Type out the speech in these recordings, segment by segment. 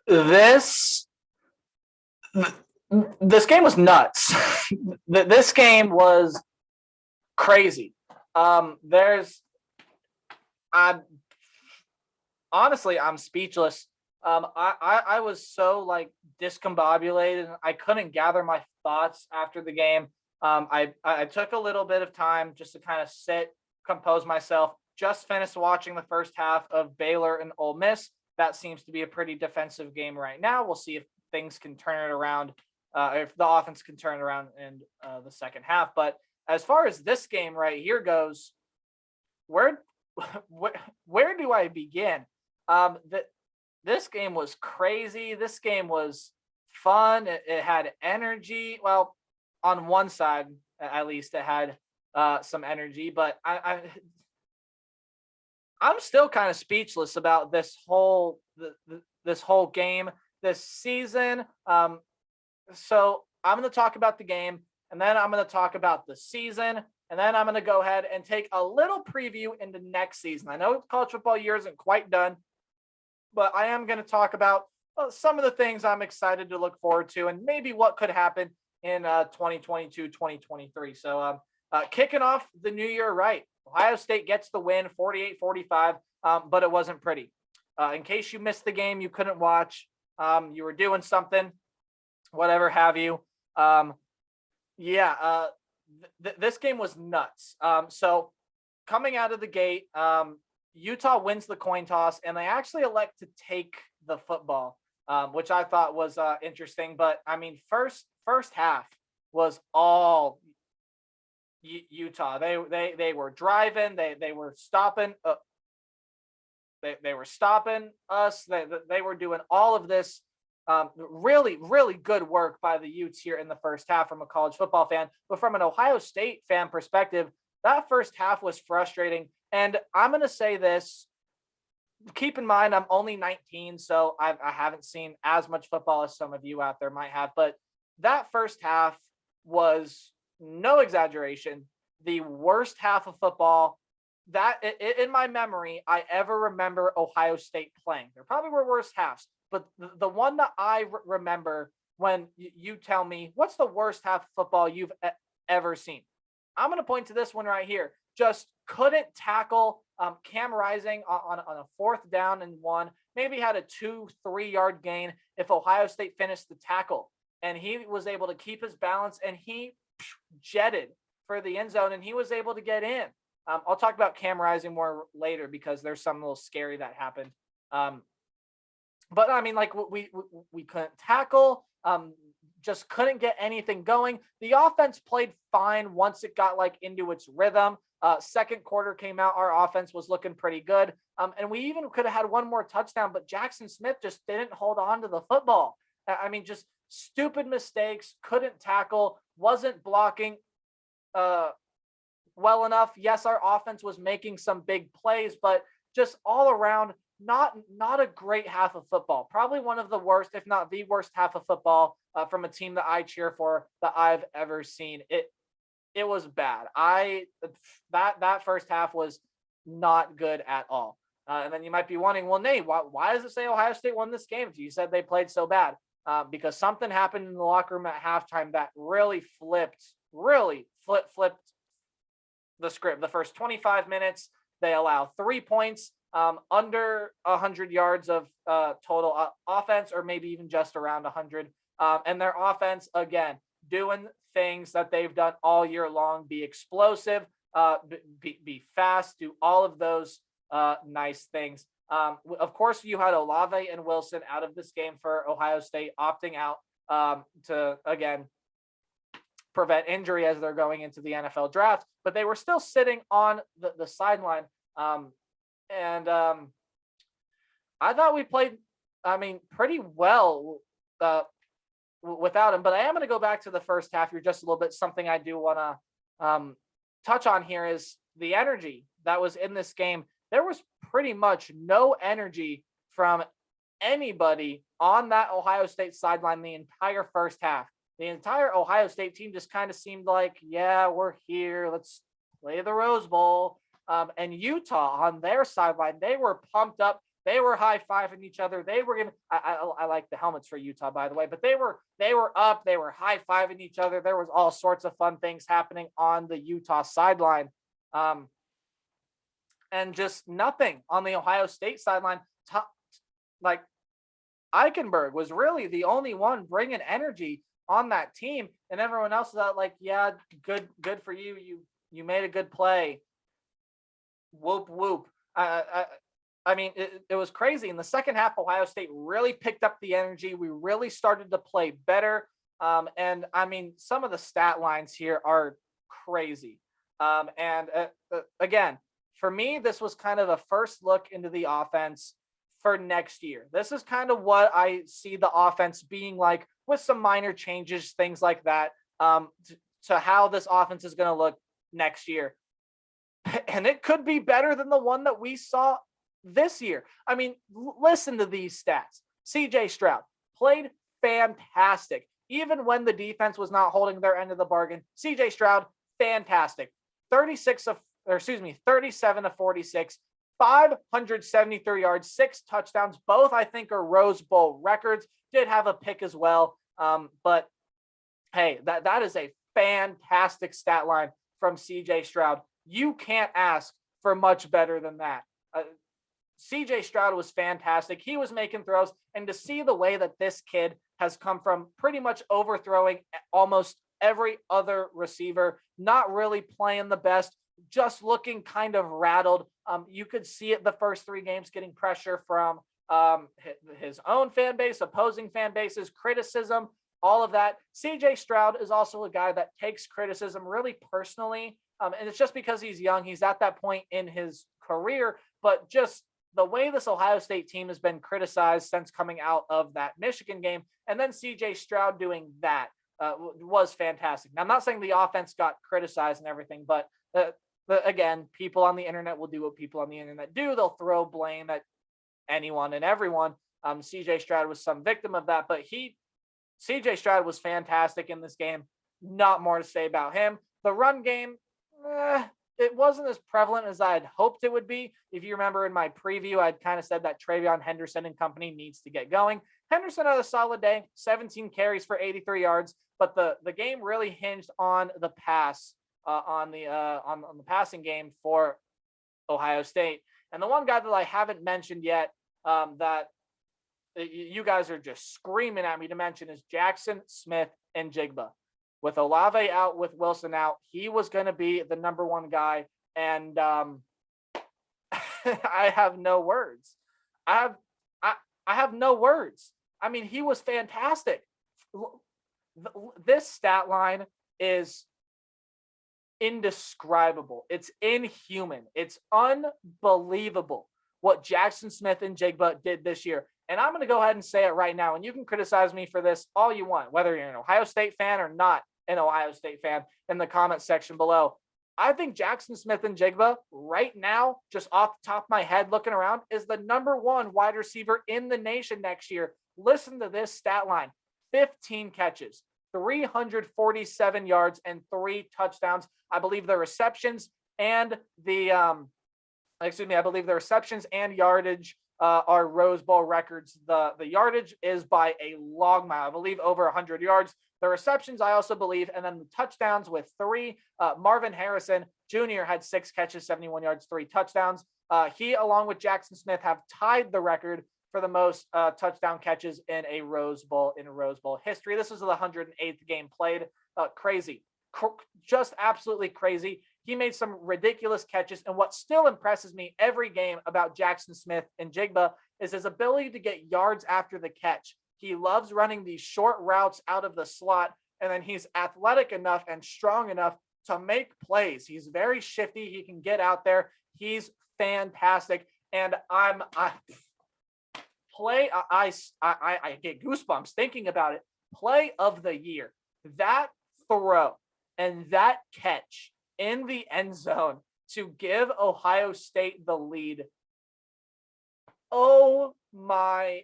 This this game was nuts. This game was crazy. There's I honestly I'm speechless. I was so like discombobulated. I couldn't gather my thoughts after the game. I took a little bit of time just to kind of sit, compose myself. Just finished watching the first half of Baylor and Ole Miss. That seems to be a pretty defensive game right now. We'll see if things can turn it around, if the offense can turn it around in the second half. But as far as this game right here goes, where where do I begin? This game was crazy. This game was fun. It had energy. Well, on one side, at least, it had some energy. But I'm still kind of speechless about this whole game, this season. So I'm going to talk about the game, and then I'm going to talk about the season, and then I'm going to go ahead and take a little preview into next season. I know college football year isn't quite done, but I am going to talk about some of the things I'm excited to look forward to and maybe what could happen in 2022, 2023. So kicking off the new year right. Ohio State gets the win 48-45, but it wasn't pretty. In case you missed the game, you couldn't watch, you were doing something, whatever have you. This game was nuts. So coming out of the gate, Utah wins the coin toss, and they actually elect to take the football, which I thought was interesting. But I mean, first half was all Utah. They were driving. They were stopping. They were stopping us. They were doing all of this. Really, really good work by the Utes here in the first half from a college football fan. But from an Ohio State fan perspective, that first half was frustrating. And I'm going to say this. Keep in mind, I'm only 19, so I haven't seen as much football as some of you out there might have. But that first half was, no exaggeration, the worst half of football that in my memory I ever remember Ohio State playing. There probably were worse halves, but the one that I remember, when you tell me what's the worst half of football you've ever seen, I'm going to point to this one right here. Just couldn't tackle. Cam Rising on a 4th down and 1, maybe had a 2-3 yard gain if Ohio State finished the tackle, and he was able to keep his balance, and he jetted for the end zone, and he was able to get in. I'll talk about Cam Rising more later because there's something a little scary that happened. But I mean, like, we couldn't tackle, just couldn't get anything going. The offense played fine once it got like into its rhythm. Second quarter came out, our offense was looking pretty good. And we even could have had one more touchdown, but Jackson Smith just didn't hold on to the football. I mean, just stupid mistakes, couldn't tackle, wasn't blocking well enough. Yes, our offense was making some big plays, but just all around, not a great half of football. Probably one of the worst, if not the worst half of football from a team that I cheer for that I've ever seen. It was bad. That first half was not good at all. And then you might be wondering, well, Nate, why does it say Ohio State won this game if you said they played so bad? Because something happened in the locker room at halftime that really flipped the script. The first 25 minutes, they allow 3 points, under 100 yards of total offense, or maybe even just around 100. And their offense, again, doing things that they've done all year long: be explosive, be fast, do all of those nice things. Of course, you had Olave and Wilson out of this game for Ohio State, opting out to, again, prevent injury as they're going into the NFL draft, but they were still sitting on the sideline. And I thought we played, I mean, pretty well without him. But I am going to go back to the first half here just a little bit. Something I do want to touch on here is the energy that was in this game. There was pretty much no energy from anybody on that Ohio State sideline the entire first half. The entire Ohio State team just kind of seemed like, yeah, we're here. Let's play the Rose Bowl. And Utah on their sideline, they were pumped up. They were high-fiving each other. They were giving. I like the helmets for Utah, by the way, but they were up. They were high-fiving each other. There was all sorts of fun things happening on the Utah sideline, and just nothing on the Ohio State sideline. Like Eichenberg was really the only one bringing energy on that team, and everyone else is out like, yeah, good for you. You made a good play. Whoop whoop. I mean, it was crazy. In the second half, Ohio State really picked up the energy. We really started to play better. And I mean, some of the stat lines here are crazy. Again, for me, this was kind of a first look into the offense for next year. This is kind of what I see the offense being like, with some minor changes, things like that, to how this offense is going to look next year. And it could be better than the one that we saw this year. I mean, listen to these stats. CJ Stroud played fantastic. Even when the defense was not holding their end of the bargain, CJ Stroud, fantastic. 37 of 46, 573 yards, 6 touchdowns. Both, I think, are Rose Bowl records. Did have a pick as well. But hey, that is a fantastic stat line from CJ Stroud. You can't ask for much better than that. CJ Stroud was fantastic. He was making throws, and to see the way that this kid has come from pretty much overthrowing almost every other receiver, not really playing the best, just looking kind of rattled. You could see it the first 3 games, getting pressure from his own fan base, opposing fan bases, criticism, all of that. CJ Stroud is also a guy that takes criticism really personally. And it's just because he's young. He's at that point in his career, but just the way this Ohio State team has been criticized since coming out of that Michigan game, and then CJ Stroud doing that was fantastic. Now, I'm not saying the offense got criticized and everything, but again, people on the internet will do what people on the internet do. They'll throw blame at anyone and everyone. CJ Stroud was some victim of that, but CJ Stroud was fantastic in this game. Not more to say about him. The run game, it wasn't as prevalent as I had hoped it would be. If you remember in my preview, I'd kind of said that Travion Henderson and company needs to get going. Henderson had a solid day, 17 carries for 83 yards, but the game really hinged on the pass, on the passing game for Ohio State. And the one guy that I haven't mentioned yet, that you guys are just screaming at me to mention, is Jackson Smith-Njigba. With Olave out, with Wilson out, he was going to be the number 1 guy. And I have no words. I have no words. I mean, he was fantastic. This stat line is indescribable. It's inhuman. It's unbelievable what Jackson Smith-Njigba did this year. And I'm going to go ahead and say it right now. And you can criticize me for this all you want, whether you're an Ohio State fan or not an Ohio State fan, in the comment section below. I think Jackson Smith-Njigba right now, just off the top of my head looking around, is the number 1 wide receiver in the nation next year. Listen to this stat line: 15 catches, 347 yards, and 3 touchdowns. I believe the receptions and the yardage are Rose Bowl records. The yardage is by a long mile, I believe over 100 yards. The receptions, I also believe, and then the touchdowns with 3. Marvin Harrison Jr. had 6 catches, 71 yards, 3 touchdowns. He, along with Jackson Smith, have tied the record for the most touchdown catches in Rose Bowl history. This was the 108th game played. Crazy. Just absolutely crazy. He made some ridiculous catches. And what still impresses me every game about Jackson Smith-Njigba is his ability to get yards after the catch. He loves running these short routes out of the slot, and then he's athletic enough and strong enough to make plays. He's very shifty. He can get out there. He's fantastic. And I get goosebumps thinking about it. Play of the year. That throw and that catch in the end zone to give Ohio State the lead. Oh my,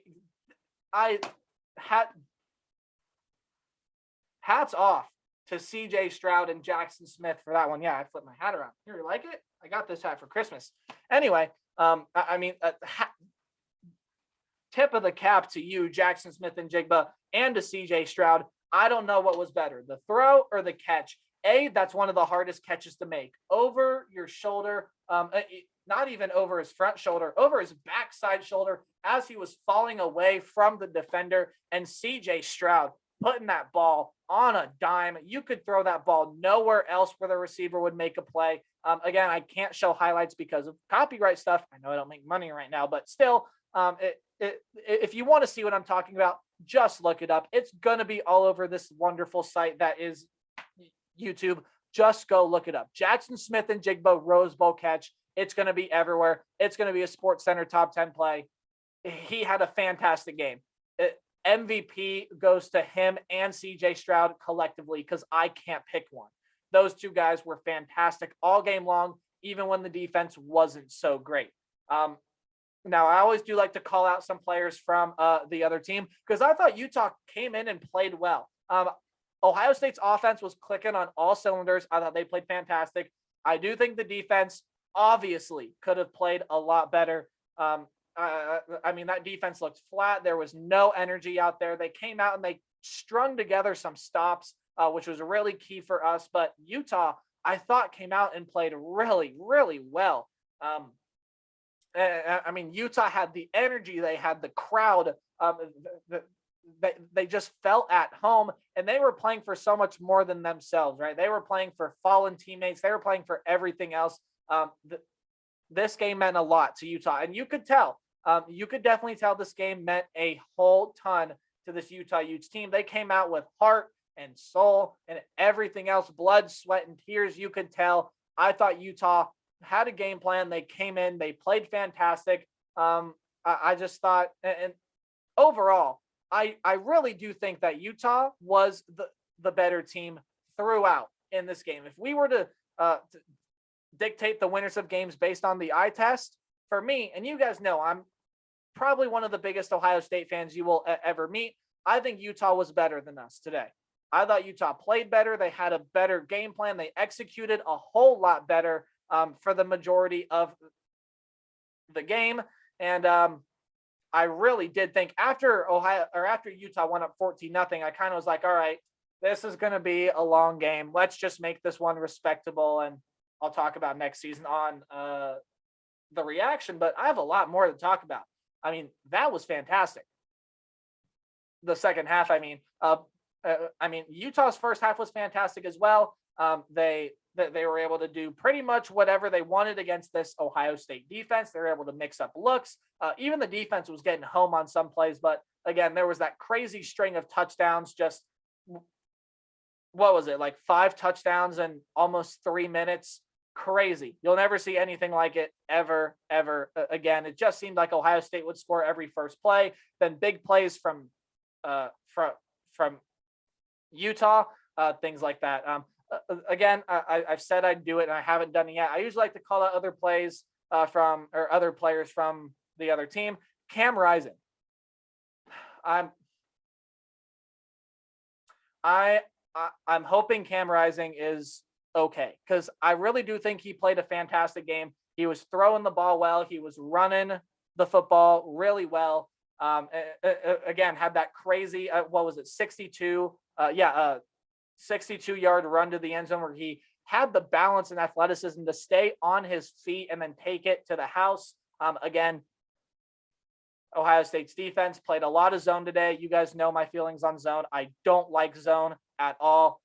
hats off to CJ Stroud and Jackson Smith for that one. Yeah, I flipped my hat around. Here, you like it? I got this hat for Christmas. Anyway, tip of the cap to you, Jackson Smith-Njigba, and to CJ Stroud. I don't know what was better, the throw or the catch. That's one of the hardest catches to make. Over your shoulder, not even over his front shoulder, over his backside shoulder as he was falling away from the defender. And CJ Stroud putting that ball on a dime. You could throw that ball nowhere else where the receiver would make a play. Again, I can't show highlights because of copyright stuff. I know I don't make money right now, but still, if you want to see what I'm talking about, just look it up. It's going to be all over this wonderful site that is YouTube. Just go look it up. Jackson Smith-Njigba Rose Bowl catch. It's going to be everywhere. It's going to be a Sports Center top 10 play. He had a fantastic game. MVP goes to him and CJ Stroud collectively because I can't pick one. Those two guys were fantastic all game long, even when the defense wasn't so great. Now, I always do like to call out some players from the other team because I thought Utah came in and played well. Ohio State's offense was clicking on all cylinders. I thought they played fantastic. I do think the defense obviously could have played a lot better. I mean, that defense looked flat. There was no energy out there. They came out and they strung together some stops, which was really key for us. But Utah, I thought, came out and played really, really well. I mean, Utah had the energy. They had the crowd. They just felt at home, and they were playing for so much more than themselves, right? They were playing for fallen teammates. They were playing for everything else. This game meant a lot to Utah, and you could tell. You could definitely tell this game meant a whole ton to this Utah Utes team. They came out with heart and soul and everything else, blood, sweat, and tears. You could tell. I thought Utah had a game plan. They came in. They played fantastic. I just thought, and overall, I really do think that Utah was the better team throughout in this game. If we were to dictate the winners of games based on the eye test, for me, and you guys know I'm probably one of the biggest Ohio State fans you will ever meet, I think Utah was better than us today. I thought Utah played better. They had a better game plan. They executed a whole lot better for the majority of the game. And I really did think after Utah went up 14-0, I kind of was like, all right, this is going to be a long game. Let's just make this one respectable. And I'll talk about next season on the reaction, but I have a lot more to talk about. I mean, that was fantastic. The second half, I mean, Utah's first half was fantastic as well. They were able to do pretty much whatever they wanted against this Ohio State defense. They were able to mix up looks. Even the defense was getting home on some plays, but again, there was that crazy string of touchdowns. Just what was it, like 5 touchdowns in almost 3 minutes? Crazy. You'll never see anything like it ever again. It just seemed like Ohio State would score every first play, then big plays from Utah, things like that. Again, I've said I'd do it, and I haven't done it yet. I usually like to call out other plays other players from the other team. Cam Rising. I'm hoping Cam Rising is okay, because I really do think he played a fantastic game. He was throwing the ball well. He was running the football really well. Again, had that crazy, 62-yard run to the end zone where he had the balance and athleticism to stay on his feet and then take it to the house. Again, Ohio State's defense played a lot of zone today. You guys know my feelings on zone. I don't like zone at all.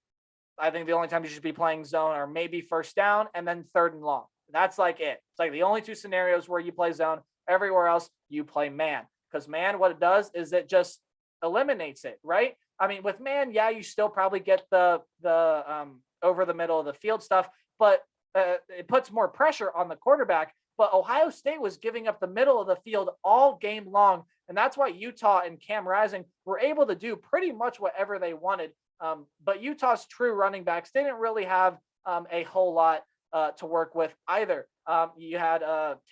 I think the only time you should be playing zone are maybe first down and then 3rd and long. That's like it. It's like the only 2 scenarios where you play zone. Everywhere else, you play man. Because man, what it does is it just eliminates it, right? I mean, with man, yeah, you still probably get the over the middle of the field stuff, but it puts more pressure on the quarterback. But Ohio State was giving up the middle of the field all game long, and that's why Utah and Cam Rising were able to do pretty much whatever they wanted. But Utah's true running backs didn't really have a whole lot to work with either. You had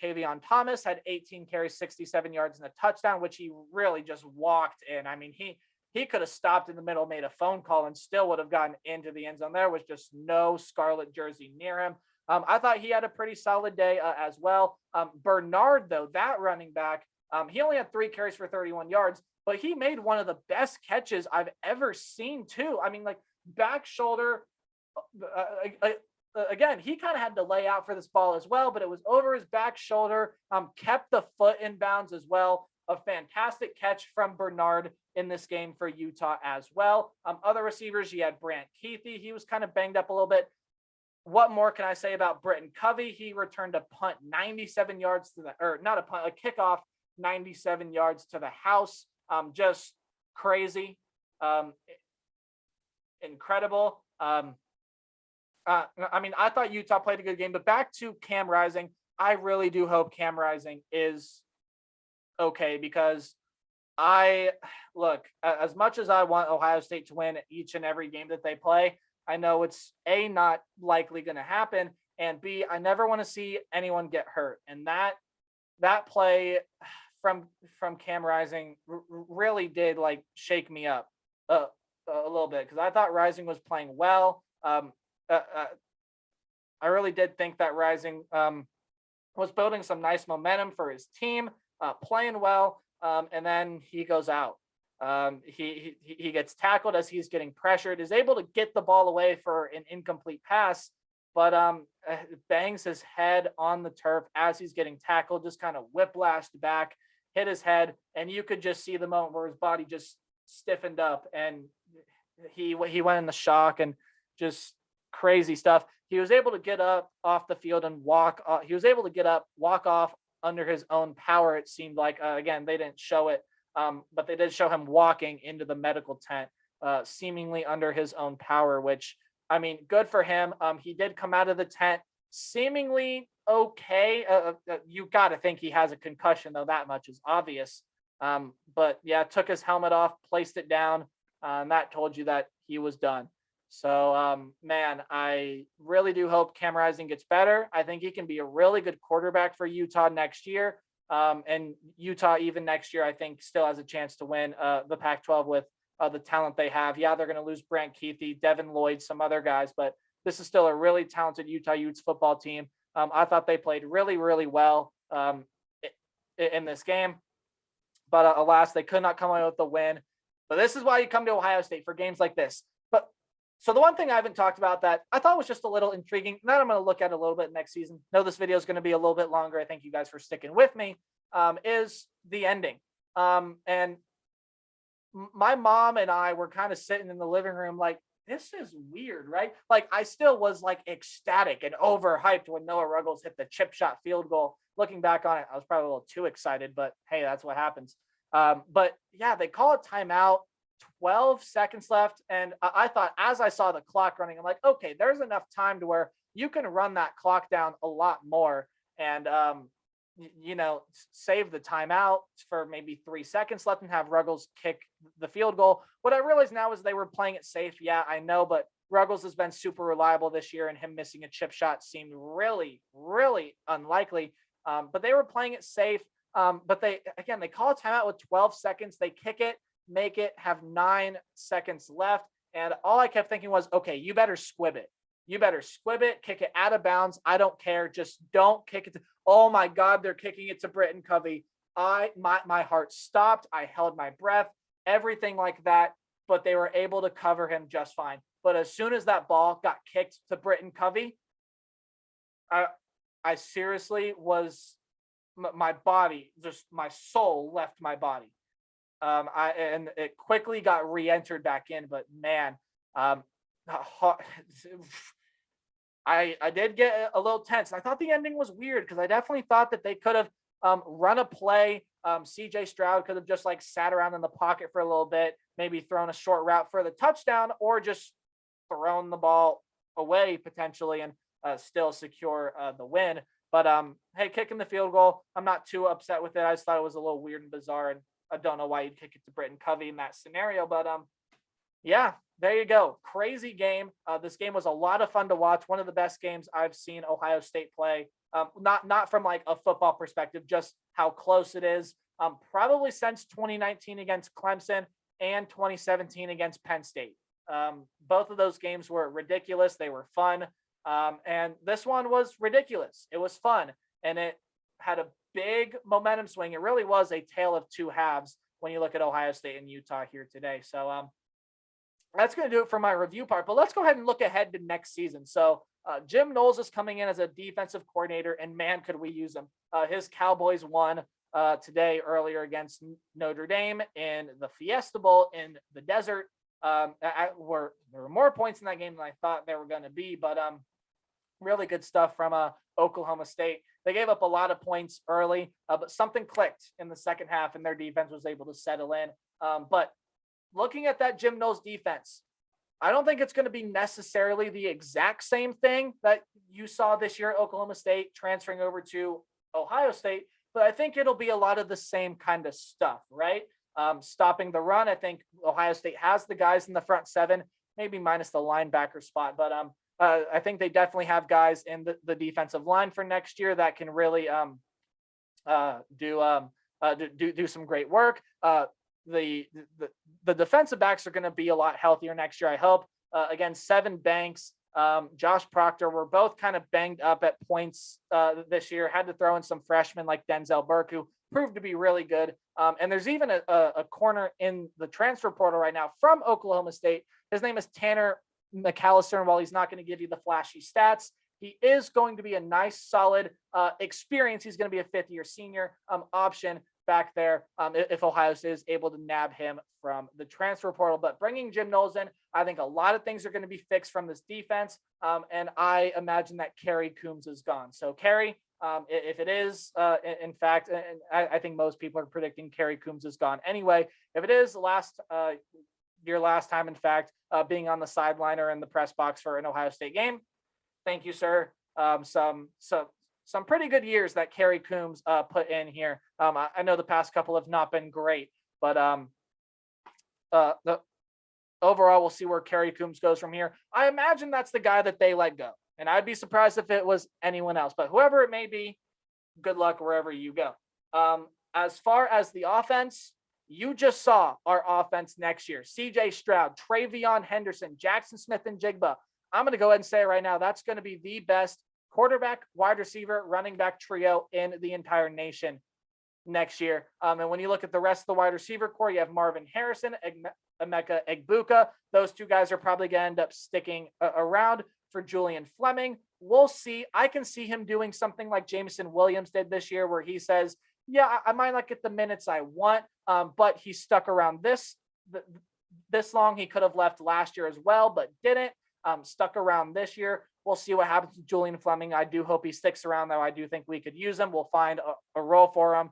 Tavion Thomas had 18 carries, 67 yards and a touchdown, which he really just walked in. I mean, he could have stopped in the middle, made a phone call, and still would have gotten into the end zone. There was just no scarlet jersey near him. I thought he had a pretty solid day as well. Bernard, though, that running back, He only had 3 carries for 31 yards, but he made one of the best catches I've ever seen too. I mean, like back shoulder. Again, he kind of had to lay out for this ball as well, but it was over his back shoulder, kept the foot in bounds as well. A fantastic catch from Bernard in this game for Utah as well. Other receivers, you had Brant Keithy. He was kind of banged up a little bit. What more can I say about Britton Covey? He returned a punt 97 yards to the, or not a punt, a kickoff 97 yards to the house. Just crazy. Incredible. I mean, I thought Utah played a good game, but back to Cam Rising. I really do hope Cam Rising is okay, because look, as much as I want Ohio State to win each and every game that they play, I know it's A, not likely going to happen, and B, I never want to see anyone get hurt. And that play from Cam Rising really did like shake me up a little bit, because I thought Rising was playing well. I really did think that Rising was building some nice momentum for his team, playing well, and then he goes out. He gets tackled as he's getting pressured, is able to get the ball away for an incomplete pass, but bangs his head on the turf as he's getting tackled, just kind of whiplashed back, hit his head, and you could just see the moment where his body just stiffened up, and he went into shock and just crazy stuff. He was able to get up off the field and walk. He was able to get up, walk off under his own power. It seemed like, again, they didn't show it, but they did show him walking into the medical tent, seemingly under his own power, which, I mean, good for him. He did come out of the tent seemingly okay. You got to think he has a concussion, though. That much is obvious. But yeah, took his helmet off, placed it down, and that told you that he was done. So, man, I really do hope Cam Rising gets better. I think he can be a really good quarterback for Utah next year. And Utah, even next year, I think still has a chance to win the Pac-12 with the talent they have. Yeah, they're going to lose Brant Keithy, Devin Lloyd, some other guys, but this is still a really talented Utah Utes football team. I thought they played really, really well in this game, but alas, they could not come away with the win. But this is why you come to Ohio State, for games like this. But so the one thing I haven't talked about that I thought was just a little intriguing, that I'm going to look at a little bit next season. I know this video is going to be a little bit longer. I thank you guys for sticking with me, is the ending. And my mom and I were kind of sitting in the living room like, this is weird, right? Like, I still was like ecstatic and overhyped when Noah Ruggles hit the chip shot field goal. Looking back on it, I was probably a little too excited, but hey, that's what happens. But yeah, they call a timeout, 12 seconds left. And I thought, as I saw the clock running, I'm like, okay, there's enough time to where you can run that clock down a lot more and, save the timeout for maybe 3 seconds left and have Ruggles kick the field goal. What I realized now is they were playing it safe. Yeah, I know, but Ruggles has been super reliable this year, and him missing a chip shot seemed really, really unlikely. But they were playing it safe. But they call a timeout with 12 seconds. They kick it, make it, have 9 seconds left. And all I kept thinking was, okay, you better squib it. You better squib it, kick it out of bounds. I don't care. Just don't kick it. Oh my God, they're kicking it to Britton Covey. My heart stopped. I held my breath, everything like that. But they were able to cover him just fine. But as soon as that ball got kicked to Britton Covey, I seriously was, my body, just my soul left my body. And it quickly got re-entered back in. But man, I did get a little tense. I thought the ending was weird because I definitely thought that they could have run a play. CJ Stroud could have just like sat around in the pocket for a little bit, maybe thrown a short route for the touchdown, or just thrown the ball away potentially and still secure the win. But hey, kicking the field goal, I'm not too upset with it. I just thought it was a little weird and bizarre, and I don't know why you'd kick it to Britton Covey in that scenario. But yeah, there you go. Crazy game. This game was a lot of fun to watch. One of the best games I've seen Ohio State play. Not from like a football perspective, just how close it is. Probably since 2019 against Clemson and 2017 against Penn State. Both of those games were ridiculous. They were fun. And this one was ridiculous. It was fun. And it had a big momentum swing. It really was a tale of two halves when you look at Ohio State and Utah here today. So that's going to do it for my review part. But let's go ahead and look ahead to next season. So Jim Knowles is coming in as a defensive coordinator, and man, could we use him. His Cowboys won today earlier against Notre Dame in the Fiesta Bowl in the desert. There were more points in that game than I thought there were going to be, but really good stuff from Oklahoma State. They gave up a lot of points early, but something clicked in the second half, and their defense was able to settle in. But looking at that Jim Knowles defense, I don't think it's going to be necessarily the exact same thing that you saw this year at Oklahoma State transferring over to Ohio State, but I think it'll be a lot of the same kind of stuff, right? Stopping the run. I think Ohio State has the guys in the front seven, maybe minus the linebacker spot, but I think they definitely have guys in the defensive line for next year that can really do some great work. The defensive backs are going to be a lot healthier next year, I hope. Again, Sevyn Banks, Josh Proctor were both kind of banged up at points this year. Had to throw in some freshmen like Denzel Burke, who proved to be really good. And there's even a corner in the transfer portal right now from Oklahoma State. His name is Tanner McAllister, and while he's not going to give you the flashy stats, he is going to be a nice, solid experience. He's going to be a fifth-year senior option back there if Ohio State is able to nab him from the transfer portal. But bringing Jim Knowles in, I think a lot of things are going to be fixed from this defense, and I imagine that Kerry Coombs is gone. So Kerry, if it is, in fact, and I think most people are predicting Kerry Coombs is gone anyway. If it is your last time, in fact, being on the sideline or in the press box for an Ohio State game, thank you, sir. Some pretty good years that Kerry Coombs put in here. I know the past couple have not been great, but overall, we'll see where Kerry Coombs goes from here. I imagine that's the guy that they let go, and I'd be surprised if it was anyone else. But whoever it may be, good luck wherever you go. As far as the offense, you just saw our offense next year. C.J. Stroud, Travion Henderson, Jackson Smith-Njigba. I'm going to go ahead and say right now, that's going to be the best quarterback, wide receiver, running back trio in the entire nation next year. And when you look at the rest of the wide receiver core, you have Marvin Harrison, Emeka Egbuka. Those two guys are probably going to end up sticking around for Julian Fleming. We'll see. I can see him doing something like Jameson Williams did this year, where he says, yeah, I might not get the minutes I want, but he stuck around this long. He could have left last year as well, but didn't. Stuck around this year. We'll see what happens to Julian Fleming. I do hope he sticks around, though. I do think we could use him. We'll find a role for him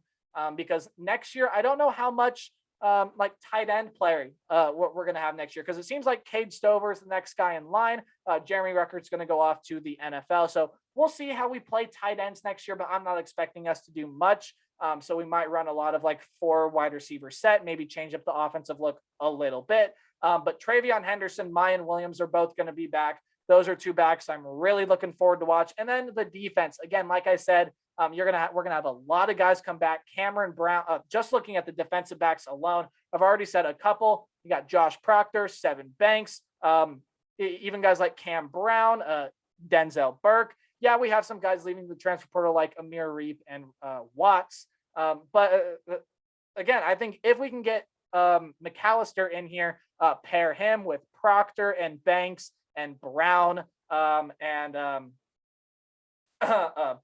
because next year, I don't know how much like tight end player what we're going to have next year, because it seems like Cade Stover is the next guy in line. Jeremy Ruckert's going to go off to the NFL. So we'll see how we play tight ends next year, but I'm not expecting us to do much. So we might run a lot of like 4 wide receiver set, maybe change up the offensive look a little bit. But Travion Henderson, Mayan Williams are both going to be back. Those are 2 backs I'm really looking forward to watch. And then the defense, again, like I said, we're gonna have a lot of guys come back. Cameron Brown, just looking at the defensive backs alone, I've already said a couple. You got Josh Proctor, Sevyn Banks, even guys like Cam Brown, Denzel Burke. Yeah, we have some guys leaving the transfer portal like Amir Reep and Watts. But again, I think if we can get McAllister in here, pair him with Proctor and Banks and Brown and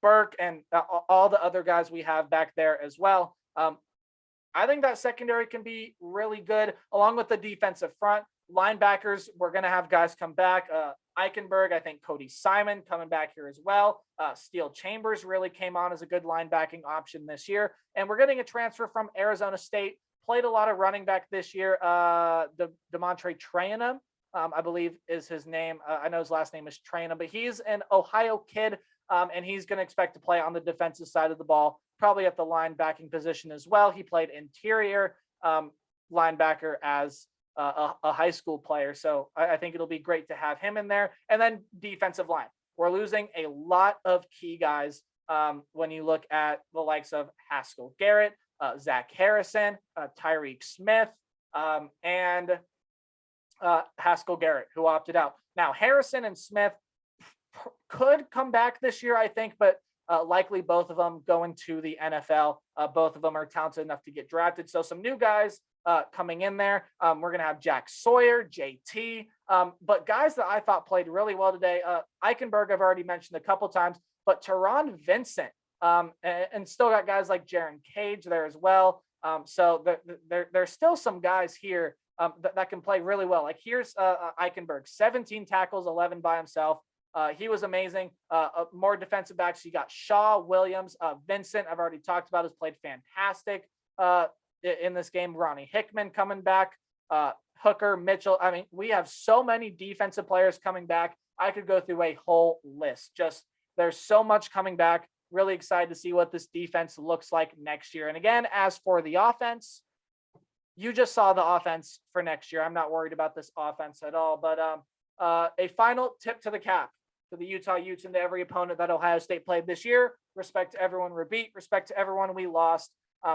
Burke and all the other guys we have back there as well. I think that secondary can be really good, along with the defensive front. Linebackers, we're going to have guys come back. Eichenberg, I think Cody Simon coming back here as well. Steele Chambers really came on as a good linebacking option this year. And we're getting a transfer from Arizona State. Played a lot of running back this year. Demontre Trayanum, I believe is his name. I know his last name is Trayanum, but he's an Ohio kid, and he's going to expect to play on the defensive side of the ball, probably at the linebacking position as well. He played interior linebacker as a high school player. So I think it'll be great to have him in there. And then defensive line. We're losing a lot of key guys when you look at the likes of Haskell Garrett, Zach Harrison, Tyreek Smith, and Haskell Garrett, who opted out. Now, Harrison and Smith could come back this year, I think, but likely both of them going to the NFL. Both of them are talented enough to get drafted. So some new guys coming in there. We're going to have Jack Sawyer, JT, but guys that I thought played really well today. Eichenberg, I've already mentioned a couple times, but Teron Vincent, and still got guys like Jaron Cage there as well. So there's still some guys here that can play really well. Like here's Eichenberg, 17 tackles, 11 by himself. He was amazing. More defensive backs. You got Shaw, Williams, Vincent. I've already talked about has played fantastic in this game. Ronnie Hickman coming back. Hooker, Mitchell. I mean, we have so many defensive players coming back. I could go through a whole list. Just there's so much coming back. Really excited to see what this defense looks like next year. And again, as for the offense, you just saw the offense for next year. I'm not worried about this offense at all. But a final tip to the cap to the Utah Utes and to every opponent that Ohio State played this year. Respect to everyone we beat. Respect to everyone we lost.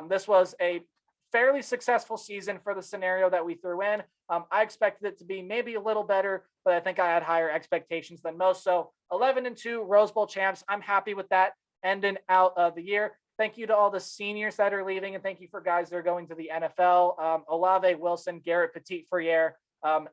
This was a fairly successful season for the scenario that we threw in. I expected it to be maybe a little better, but I think I had higher expectations than most. So 11-2 Rose Bowl champs. I'm happy with that ending out of the year. Thank you to all the seniors that are leaving, and thank you for guys that are going to the NFL. Olave, Wilson, Garrett, Petit-Fourier,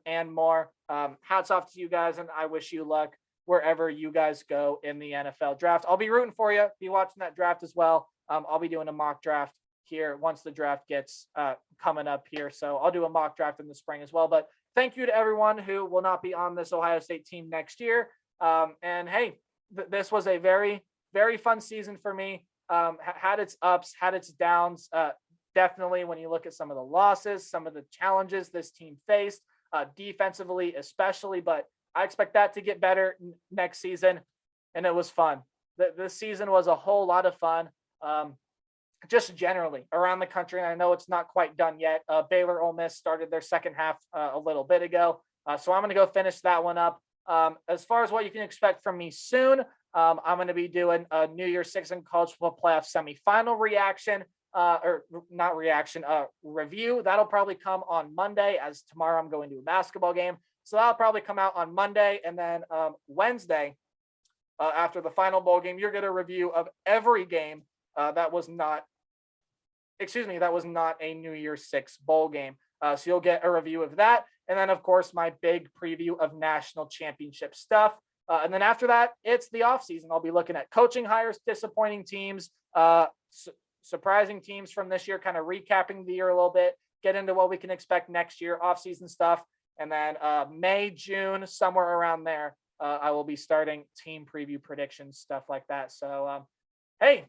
and more. Hats off to you guys, and I wish you luck wherever you guys go in the NFL draft. I'll be rooting for you. Be watching that draft as well. I'll be doing a mock draft here once the draft gets coming up here. So I'll do a mock draft in the spring as well. But thank you to everyone who will not be on this Ohio State team next year. And hey, this was a very, very fun season for me. Had its ups, had its downs. Definitely when you look at some of the losses, some of the challenges this team faced, defensively especially, but I expect that to get better next season. And it was fun. This season was a whole lot of fun. Just generally around the country. And I know it's not quite done yet. Baylor Ole Miss started their second half a little bit ago. So I'm going to go finish that one up. As far as what you can expect from me soon, I'm going to be doing a New Year's Six and College Football Playoff semifinal reaction, or not reaction, review. That'll probably come on Monday, as tomorrow I'm going to a basketball game. So that'll probably come out on Monday. And then Wednesday, after the final bowl game, you're going to review of every game that was not a New Year's Six bowl game. So you'll get a review of that. And then, of course, my big preview of national championship stuff. And then after that, it's the offseason. I'll be looking at coaching hires, disappointing teams, surprising teams from this year, kind of recapping the year a little bit, get into what we can expect next year, offseason stuff. And then May, June, somewhere around there, I will be starting team preview predictions, stuff like that. So, hey,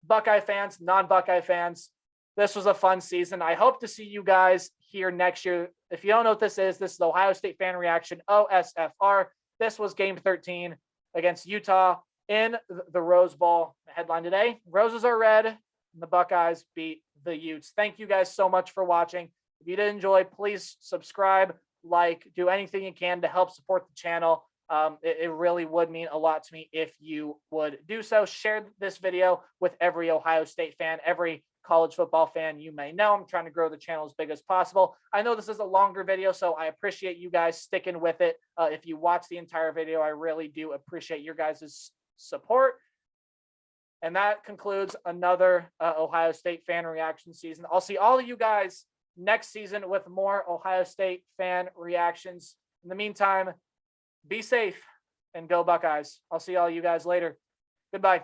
Buckeye fans, non-Buckeye fans, this was a fun season. I hope to see you guys here next year. If you don't know what this is the Ohio State Fan Reaction, OSFR. This was Game 13 against Utah in the Rose Bowl. The headline today, Roses are red, and the Buckeyes beat the Utes. Thank you guys so much for watching. If you did enjoy, please subscribe, like, do anything you can to help support the channel. It really would mean a lot to me if you would do so. Share this video with every Ohio State fan, every college football fan you may know. I'm trying to grow the channel as big as possible. I know this is a longer video, so I appreciate you guys sticking with it. If you watch the entire video, I really do appreciate your guys' support. And that concludes another Ohio State fan reaction season. I'll see all of you guys next season with more Ohio State fan reactions. In the meantime, be safe and go Buckeyes. I'll see all you guys later. Goodbye.